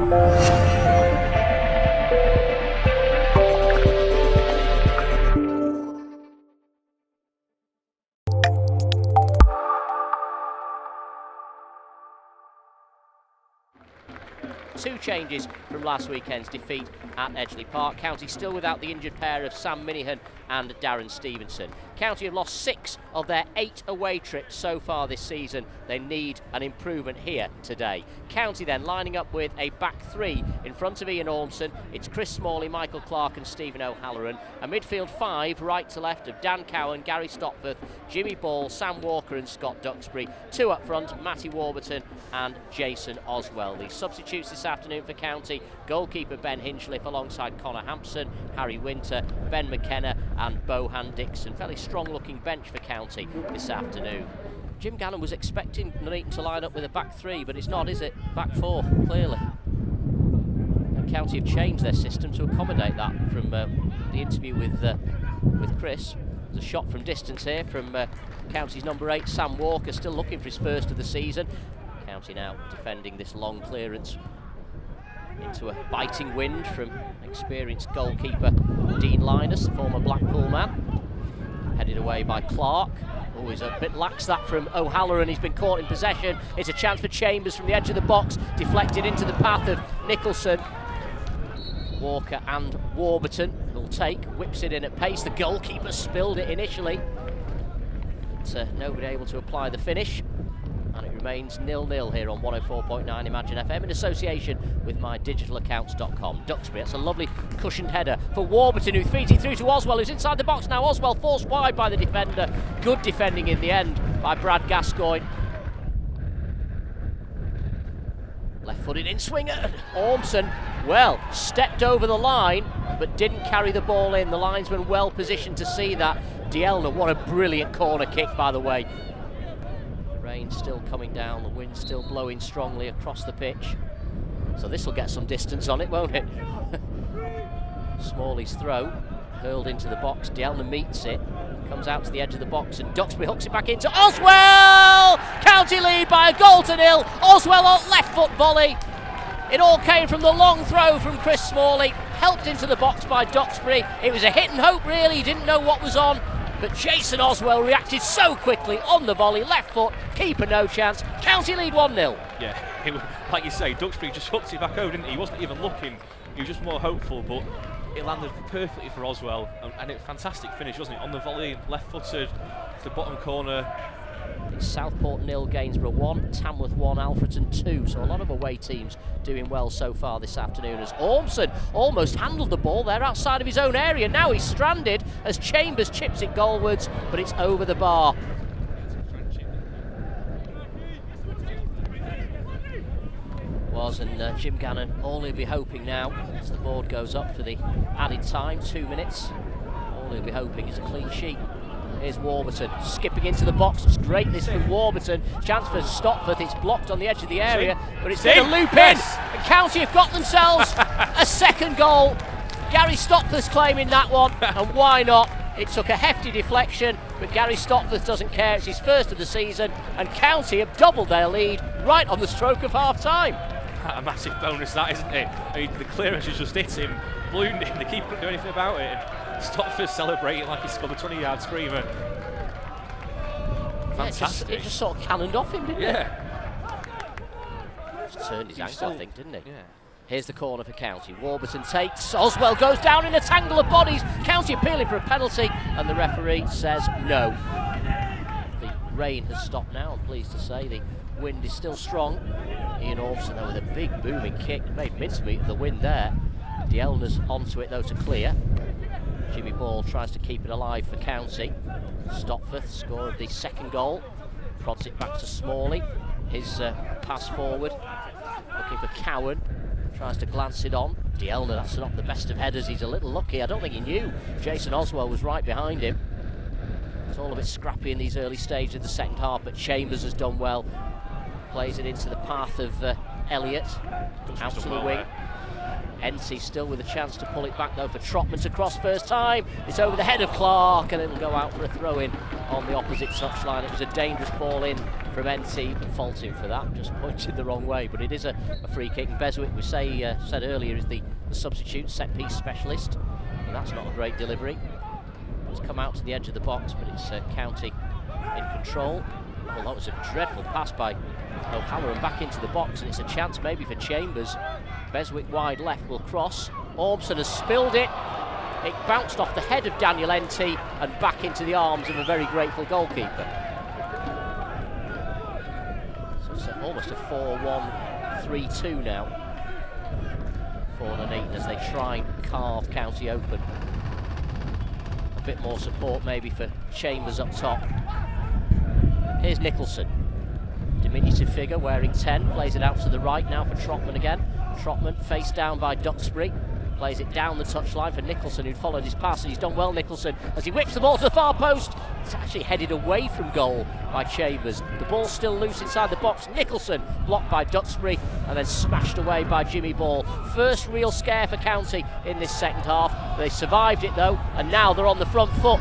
Two changes from last weekend's defeat at Edgeley Park. County still without the injured pair of Sam Minihan and Darren Stevenson. County have lost 6 of their 8 away trips so far this season. They need an improvement here today. County then lining up with a back 3 in front of Ian Ormson. It's Chris Smalley, Michael Clark and Stephen O'Halloran. A midfield 5 right to left of Dan Cowan, Gary Stopforth, Jimmy Ball, Sam Walker and Scott Duxbury. 2 up front, Matty Warburton and Jason Oswell. The substitutes this afternoon for County: goalkeeper Ben Hinchliffe alongside Connor Hampson, Harry Winter, Ben McKenna and Bohan Dixon. Fairly strong looking bench for County this afternoon. Jim Gannon was expecting Nuneaton to line up with a back 3, but it's not, is it? Back 4, clearly. And County have changed their system to accommodate that. From the interview with Chris, there's a shot from distance here from County's number 8, Sam Walker, still looking for his first of the season. County now defending this long clearance into a biting wind from experienced goalkeeper Dean Linus, former Blackpool man. Headed away by Clark. Always a bit lax that from O'Halloran. He's been caught in possession. It's a chance for Chambers from the edge of the box, deflected into the path of Nicholson. Walker and Warburton will take, whips it in at pace. The goalkeeper spilled it initially, but nobody able to apply the finish. And it remains 0-0 here on 104.9 Imagine FM in association with mydigitalaccounts.com. Duxbury, that's a lovely cushioned header for Warburton, who feeds it through to Oswell, who's inside the box now. Oswell forced wide by the defender. Good defending in the end by Brad Gascoigne. Left-footed in swinger. Ormson, well, stepped over the line but didn't carry the ball in. The linesman well positioned to see that. Dielna, what a brilliant corner kick, by the way. Rain still coming down, the wind still blowing strongly across the pitch. So this will get some distance on it, won't it? Smalley's throw, hurled into the box. Dielna meets it, comes out to the edge of the box, and Duxbury hooks it back into Oswell! County lead by a goal to 0. Oswell on left foot volley. It all came from the long throw from Chris Smalley, helped into the box by Duxbury. It was a hit and hope really, he didn't know what was on. But Jason Oswell reacted so quickly on the volley, left foot, keeper no chance. County lead 1-0. Yeah, like you say, Duxbury just hooked it back over, didn't he? He wasn't even looking, he was just more hopeful, but it landed perfectly for Oswell. And a fantastic finish, wasn't it? On the volley, left footed, to the bottom corner. It's Southport 0, Gainsborough 1, Tamworth 1, Alfreton 2. So a lot of away teams doing well so far this afternoon, as Ormson almost handled the ball there outside of his own area. Now he's stranded as Chambers chips it goalwards, but it's over the bar. And Jim Gannon, all he'll be hoping now, as the board goes up for the added time, 2 minutes, all he'll be hoping is a clean sheet. Here's Warburton, skipping into the box. It's great this from Warburton. Chance for Stopforth, it's blocked on the edge of the area, but it's going to loop in. And County have got themselves a second goal. Gary Stopforth's claiming that one, and why not? It took a hefty deflection, but Gary Stopforth doesn't care. It's his first of the season, and County have doubled their lead right on the stroke of half-time. A massive bonus that, isn't it? I mean, the clearance has just hit him, ballooned him, the keeper couldn't do anything about it. Stopforth celebrating like he scored a 20-yard screamer. Fantastic. It just sort of cannoned off him, didn't it? Yeah. Just turned his ankle, I think, didn't it? Yeah. Here's the corner for County. Warburton takes. Oswell goes down in a tangle of bodies. County appealing for a penalty, and the referee says no. The rain has stopped now, I'm pleased to say. The wind is still strong. Ian Ormson, though, with a big booming kick, made mincemeat of the wind there. Dielna's onto it, though, to clear. Jimmy Ball tries to keep it alive for County. Stopforth, score of the second goal, prods it back to Smalley. His pass forward, looking for Cowan, tries to glance it on. Dielna, that's not the best of headers, he's a little lucky. I don't think he knew Jason Oswell was right behind him. It's all a bit scrappy in these early stages of the second half, but Chambers has done well. Plays it into the path of Elliott, out to the wing. Enty still with a chance to pull it back though for Trotman to cross first time. It's over the head of Clark and it'll go out for a throw in on the opposite touchline. It was a dangerous ball in from NT, faulting for that, just pointed the wrong way, but it is a free kick. And Beswick, we said earlier, is the substitute set-piece specialist, and that's not a great delivery. It's come out to the edge of the box, but it's County in control. Oh, that was a dreadful pass by O'Halloran back into the box, and it's a chance maybe for Chambers. Beswick wide left will cross. Orbson has spilled it. It bounced off the head of Daniel NT and back into the arms of a very grateful goalkeeper. So it's almost a 4-1-3-2 now for Nuneaton as they try and carve County open. A bit more support maybe for Chambers up top. Here's Nicholson. Diminutive figure wearing 10, plays it out to the right now for Trotman again. Trotman face down by Duxbury, plays it down the touchline for Nicholson, who'd followed his pass, and he's done well, Nicholson, as he whips the ball to the far post. It's actually headed away from goal by Chambers. The ball's still loose inside the box. Nicholson blocked by Duxbury and then smashed away by Jimmy Ball. First real scare for County in this second half. They survived it though, and now they're on the front foot.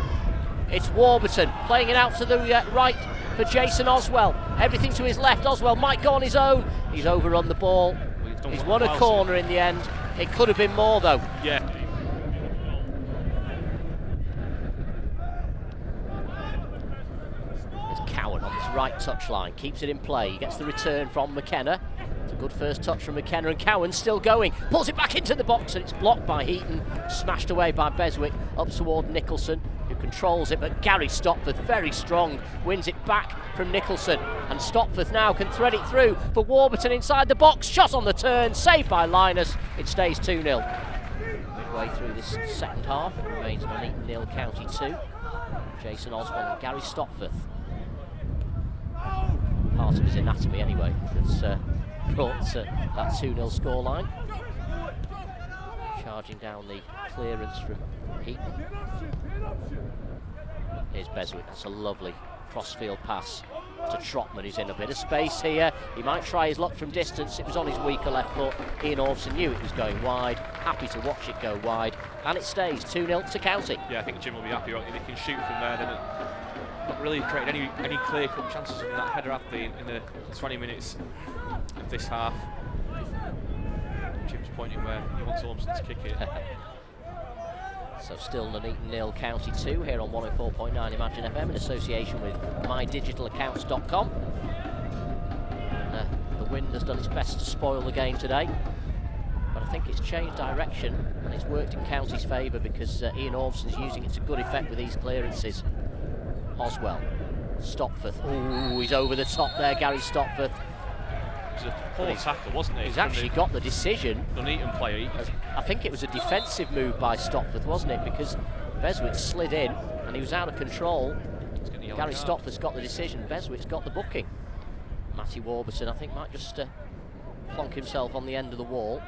It's Warburton playing it out to the right for Jason Oswell. Everything to his left. Oswell might go on his own. He's overrun the ball. He's won a corner in the end. It could have been more though. Yeah. There's Cowan on this right touchline. Keeps it in play. He gets the return from McKenna. It's a good first touch from McKenna, and Cowan still going. Pulls it back into the box, and it's blocked by Heaton. Smashed away by Beswick up toward Nicholson, who controls it, but Gary Stopforth, very strong, wins it back from Nicholson, and Stopforth now can thread it through for Warburton inside the box. Shot on the turn, saved by Linus. It stays 2-0. Midway through this second half, it remains Nuneaton 0, County 2. Jason Oswald and Gary Stopforth. Part of his anatomy anyway, that's brought that 2-0 scoreline. Charging down the clearance from Heaton. Here's Beswick. That's a lovely crossfield pass to Trotman, who's in a bit of space here. He might try his luck from distance. It was on his weaker left foot. Ian Orbson knew it was going wide. Happy to watch it go wide, and it stays 2-0 to County. Yeah, I think Jim will be happy. They can shoot from there. Then not really created any clear-cut chances from that header after in the 20 minutes of this half. Jim's pointing where he wants Ormson to kick it. So still Nuneaton 0, County 2 here on 104.9 Imagine FM in association with mydigitalaccounts.com. The wind has done its best to spoil the game today, but I think it's changed direction and it's worked in County's favour because Ian Orbson's using it to good effect with these clearances. Oswell, Stopforth, ooh, he's over the top there, Gary Stopforth. It was a poor tackle, wasn't it? He's actually got the decision. Nuneaton player. I think it was a defensive move by Stopforth, wasn't it? Because Beswick slid in and he was out of control. Gary Stopforth's got the decision. Beswick's got the booking. Matty Warburton, I think, might just plonk himself on the end of the wall.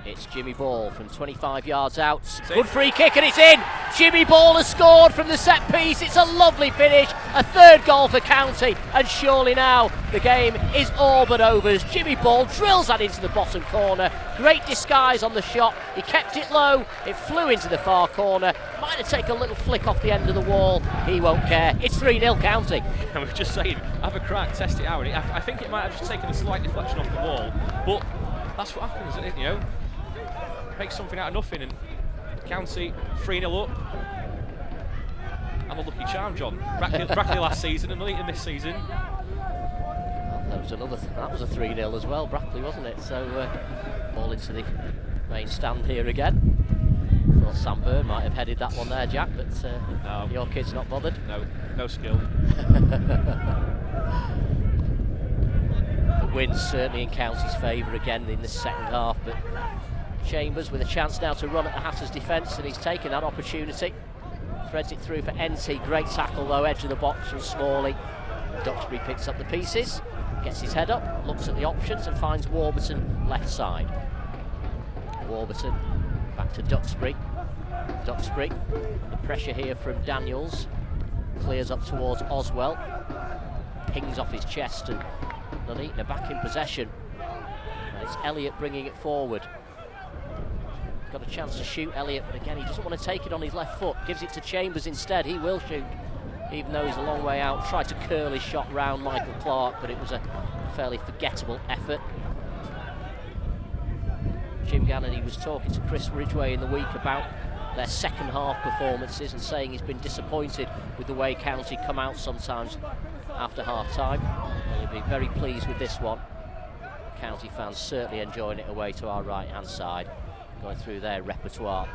It's Jimmy Ball from 25 yards out. Good free kick and it's in. Jimmy Ball has scored from the set piece. It's a lovely finish. A third goal for County, and surely now the game is all but over as Jimmy Ball drills that into the bottom corner. Great disguise on the shot. He kept it low. It flew into the far corner. Might have taken a little flick off the end of the wall. He won't care. It's 3-0 County. And we're just saying, have a crack, test it out. I think it might have just taken a slight deflection off the wall, but that's what happens, isn't it? You know, make something out of nothing, and County 3-0 up. And a lucky charm, John. Brackley last season and Nuneaton this season. Well, that was a 3-0 as well, Brackley, wasn't it? So ball into the main stand here again. Thought Sam Byrne might have headed that one there, Jack, but no. Your kid's not bothered. No skill. The win's certainly in County's favour again in this second half, but Chambers with a chance now to run at the Hatters' defence, and he's taken that opportunity. Threads it through for NT. Great tackle though, edge of the box from Smalley. Duxbury picks up the pieces, gets his head up, looks at the options and finds Warburton left side. Warburton back to Duxbury. Duxbury, the pressure here from Daniels, clears up towards Oswell, pings off his chest, and Nuneaton are back in possession. And it's Elliott bringing it forward. Got a chance to shoot Elliott, but again he doesn't want to take it on his left foot. Gives it to Chambers instead. He will shoot. even though he's a long way out. Tried to curl his shot round Michael Clark, but it was a fairly forgettable effort. Jim Gannady was talking to Chris Ridgway in the week about their second half performances and saying he's been disappointed with the way County come out sometimes after half time. He'll be very pleased with this one. County fans certainly enjoying it away to our right hand side, going through their repertoire.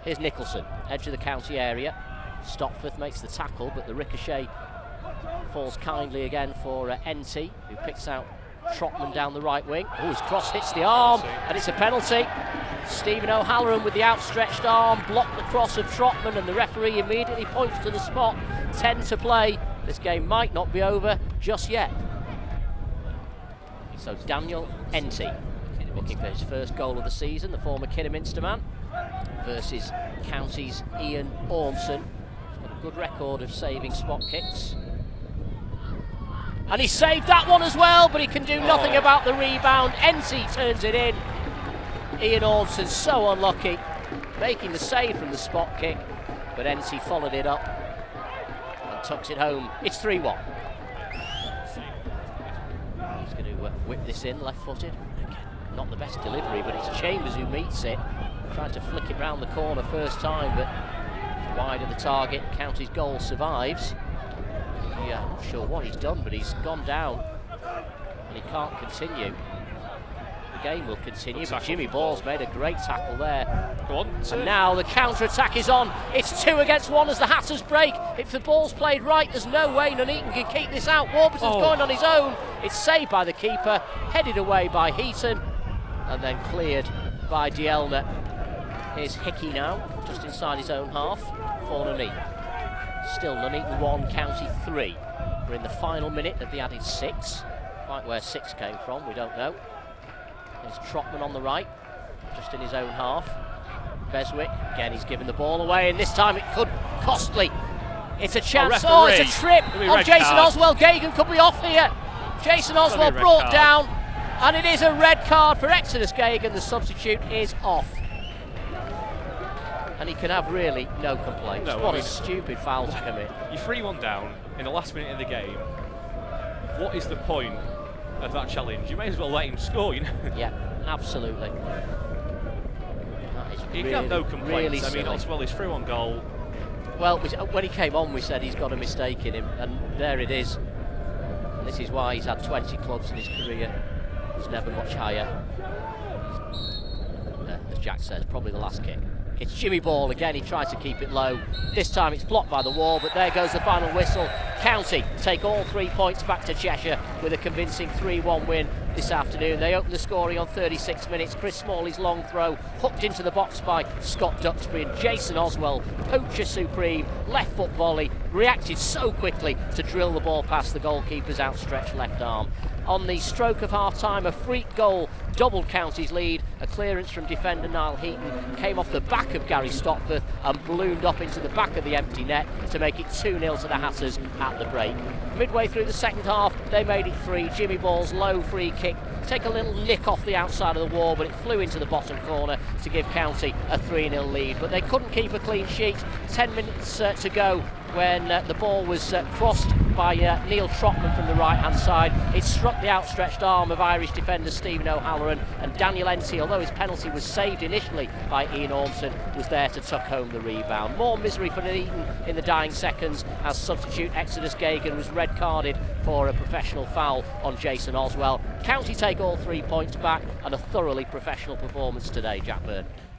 Here's Nicholson, edge of the County area. Stockport makes the tackle, but the ricochet falls kindly again for Enty, who picks out Trotman down the right wing. Oh, his cross hits the arm, and it's a penalty. Stephen O'Halloran with the outstretched arm blocked the cross of Trotman, and the referee immediately points to the spot. 10 to play. This game might not be over just yet. So Daniel Enty, looking for his first goal of the season, the former Kidderminster man, versus County's Ian Ormson. He's got a good record of saving spot kicks. And he saved that one as well, but he can do nothing about the rebound. Enty turns it in. Ian Ormson so unlucky, making the save from the spot kick, but Enty followed it up and tucks it home. It's 3-1. He's going to whip this in, left-footed. Again, not the best delivery, but it's Chambers who meets it. Tried to flick it round the corner first time, but wide of the target. County's goal survives. Yeah, I'm not sure what he's done, but he's gone down and he can't continue. The game will continue, but Jimmy Ball's made a great tackle there. Go on. And now the counter-attack is on. It's 2 against 1 as the Hatters break. If the ball's played right, there's no way Nuneaton can keep this out. Warburton's going on his own. It's saved by the keeper, headed away by Heaton, and then cleared by Dielna. Here's Hickey now, just inside his own half for Nuneaton. Still Nuneaton 1, County 3. We're in the final minute of the added 6. Quite where 6 came from, we don't know. There's Trotman on the right, just in his own half. Beswick, again he's given the ball away, and this time it could costly. It's a chance, it's a trip on Jason Oswell. Keighren could be off here. Jason Oswell brought down, and it is a red card for Exodus Keighren. The substitute is off. And he can have really no complaints. No, what a stupid foul to commit. You're 3-1 down in the last minute of the game. What is the point of that challenge? You may as well let him score, you know. Yeah, absolutely. That is He really, can have no complaints. Really I mean, Oswell is through on goal. Well, when he came on, we said he's got a mistake in him, and there it is. And this is why he's had 20 clubs in his career. It's never much higher. As Jack says, probably the last kick. It's Jimmy Ball again, he tried to keep it low. This time it's blocked by the wall, but there goes the final whistle. County take all 3 points back to Cheshire with a convincing 3-1 win this afternoon. They open the scoring on 36 minutes. Chris Smalley's long throw hooked into the box by Scott Duxbury, and Jason Oswell, poacher supreme, left foot volley, reacted so quickly to drill the ball past the goalkeeper's outstretched left arm. On the stroke of half-time, a freak goal doubled County's lead. A clearance from defender Niall Heaton came off the back of Gary Stockport and ballooned up into the back of the empty net to make it 2-0 to the Hatters at the break. Midway through the second half, they made it 3. Jimmy Ball's low free kick take a little nick off the outside of the wall, but it flew into the bottom corner to give County a 3-0 lead. But they couldn't keep a clean sheet. 10 minutes to go when the ball was crossed by Neil Trotman from the right-hand side. It struck the outstretched arm of Irish defender Stephen O'Halloran, and Daniel Enty, although his penalty was saved initially by Ian Ormson, was there to tuck home the rebound. More misery for Nuneaton in the dying seconds as substitute Exodus Keighren was red-carded for a professional foul on Jason Oswell. County take all 3 points back, and a thoroughly professional performance today, Jack Byrne.